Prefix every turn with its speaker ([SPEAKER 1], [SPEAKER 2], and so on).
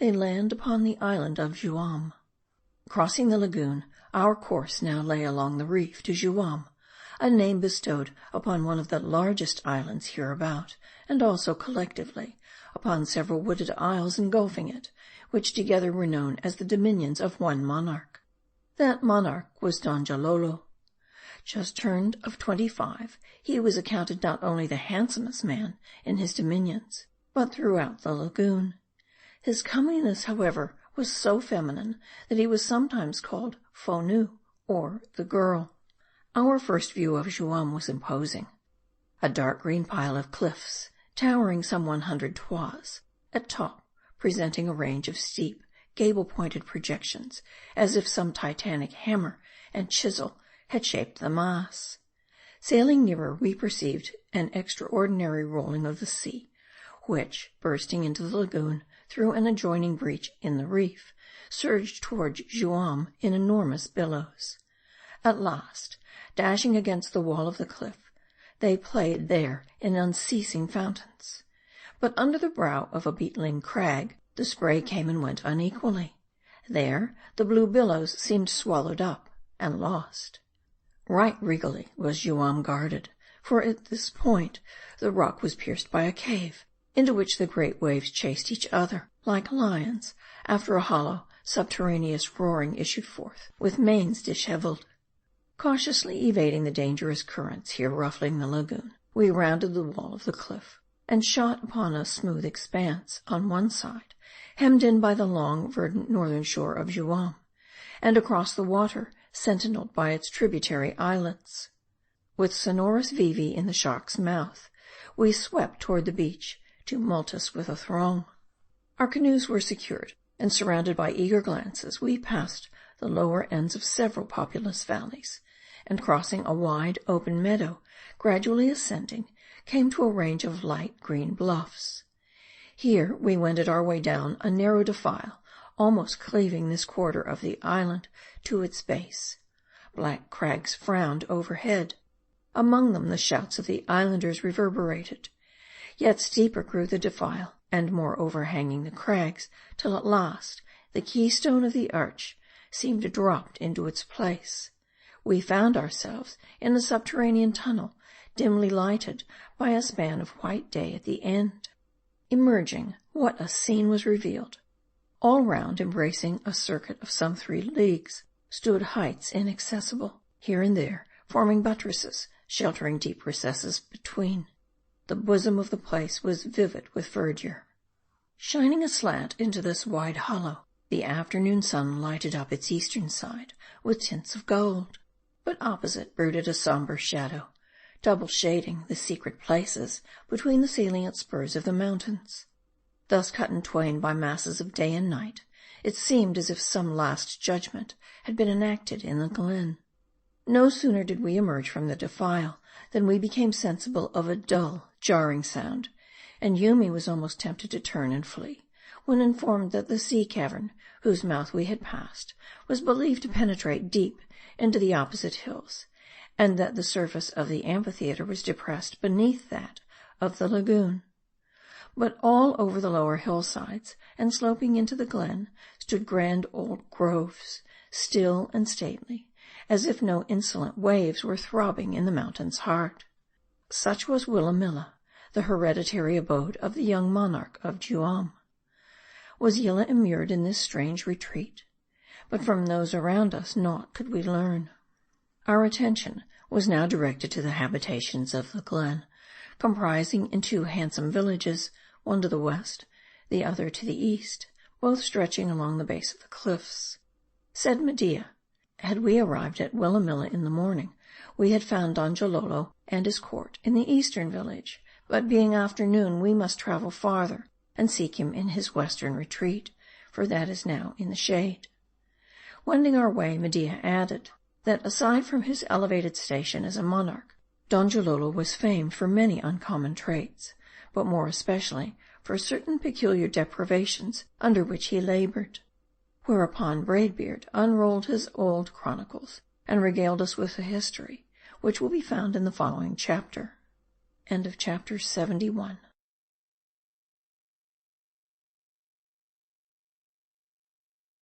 [SPEAKER 1] They land upon the island of Juam. Crossing the lagoon, our course now lay along the reef to Juam, a name bestowed upon one of the largest islands hereabout, and also collectively upon several wooded isles engulfing it, which together were known as the dominions of one monarch. That monarch was Donjalolo. Just turned of 25, he was accounted not only the handsomest man in his dominions, but throughout the lagoon. His comeliness, however, was so feminine that he was sometimes called Fonu, or the girl. Our first view of Juam was imposing. A dark green pile of cliffs, towering some 100 toises, at top presenting a range of steep, gable-pointed projections, as if some titanic hammer and chisel had shaped the mass. Sailing nearer, we perceived an extraordinary rolling of the sea, which, bursting into the lagoon through an adjoining breach in the reef, surged towards Juam in enormous billows. At last, dashing against the wall of the cliff, they played there in unceasing fountains. But under the brow of a beetling crag, the spray came and went unequally. There, the blue billows seemed swallowed up and lost. Right regally was Juam guarded, for at this point the rock was pierced by a cave, into which the great waves chased each other, like lions, after a hollow, subterraneous roaring issued forth, with manes dishevelled. Cautiously evading the dangerous currents here ruffling the lagoon, we rounded the wall of the cliff, and shot upon a smooth expanse on one side, hemmed in by the long, verdant northern shore of Juam, and across the water, sentinelled by its tributary islets. With sonorous vivi in the shark's mouth, we swept toward the beach, tumultuous with a throng. Our canoes were secured, and surrounded by eager glances, we passed the lower ends of several populous valleys, and crossing a wide, open meadow, gradually ascending, came to a range of light green bluffs. Here we wended our way down a narrow defile, almost cleaving this quarter of the island to its base. Black crags frowned overhead. Among them the shouts of the islanders reverberated. Yet steeper grew the defile, and more overhanging the crags, till at last the keystone of the arch seemed dropped into its place. We found ourselves in a subterranean tunnel, dimly lighted by a span of white day at the end. Emerging, what a scene was revealed! All round, embracing a circuit of some 3 leagues, stood heights inaccessible, here and there forming buttresses, sheltering deep recesses between. The bosom of the place was vivid with verdure. Shining aslant into this wide hollow, the afternoon sun lighted up its eastern side with tints of gold. But opposite brooded a sombre shadow, double shading the secret places between the salient spurs of the mountains. Thus cut in twain by masses of day and night, it seemed as if some last judgment had been enacted in the glen. No sooner did we emerge from the defile than we became sensible of a dull, jarring sound, and Yumi was almost tempted to turn and flee, when informed that the sea cavern, whose mouth we had passed, was believed to penetrate deep into the opposite hills, and that the surface of the amphitheatre was depressed beneath that of the lagoon. But all over the lower hillsides, and sloping into the glen, stood grand old groves, still and stately, as if no insolent waves were throbbing in the mountain's heart. Such was Willamilla, the hereditary abode of the young monarch of Juam. Was Yillah immured in this strange retreat? But from those around us naught could we learn. Our attention was now directed to the habitations of the glen, comprising in 2 handsome villages, one to the west, the other to the east, both stretching along the base of the cliffs. Said Medea, had we arrived at Willamilla in the morning, we had found Donjalolo and his court in the eastern village, but being afternoon, we must travel farther and seek him in his western retreat, for that is now in the shade. Wending our way, Medea added, that aside from his elevated station as a monarch, Donjalolo was famed for many uncommon traits, but more especially for certain peculiar deprivations under which he labored. Whereupon Braidbeard unrolled his old chronicles, and regaled us with a history, which will be found in the following chapter. End of chapter 71.